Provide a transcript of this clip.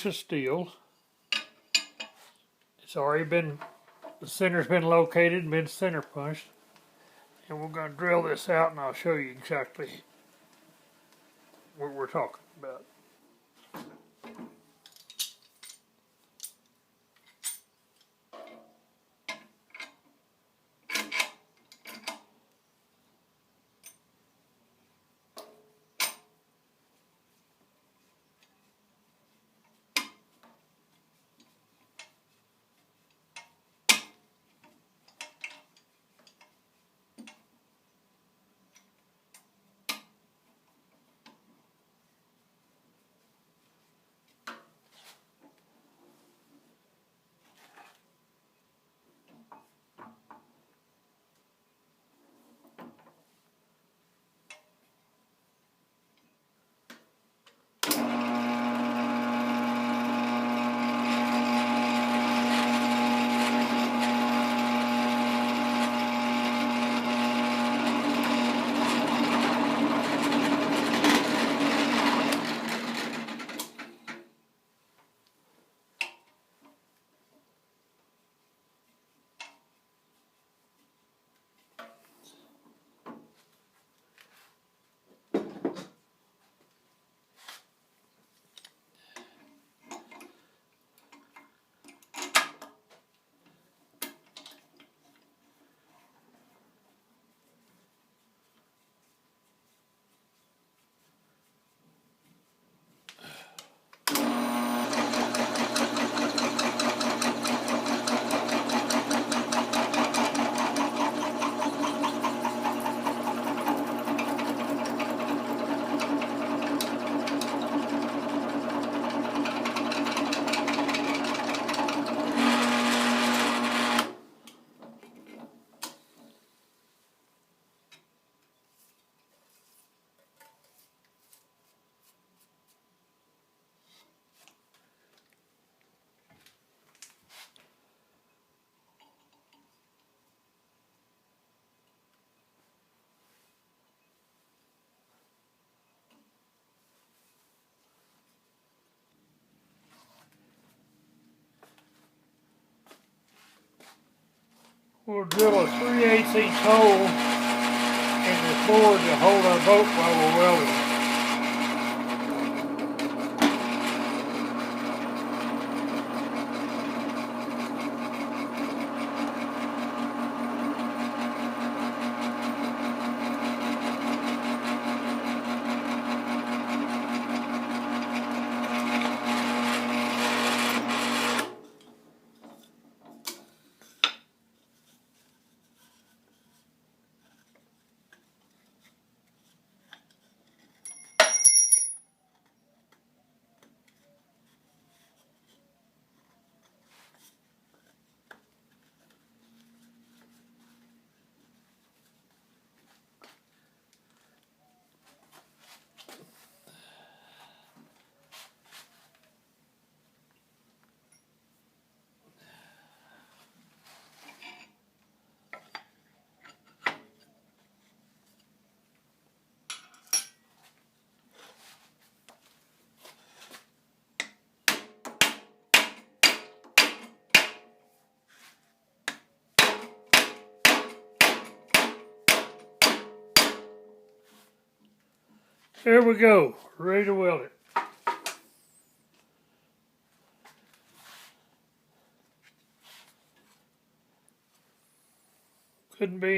of steel. It's already been, the center's been located and been center punched. And we're going to drill this out and I'll show you exactly what we're talking about. We'll drill a 3/8 inch hole in this board to hold our boat while we're welding. There we go, ready to weld it. Couldn't be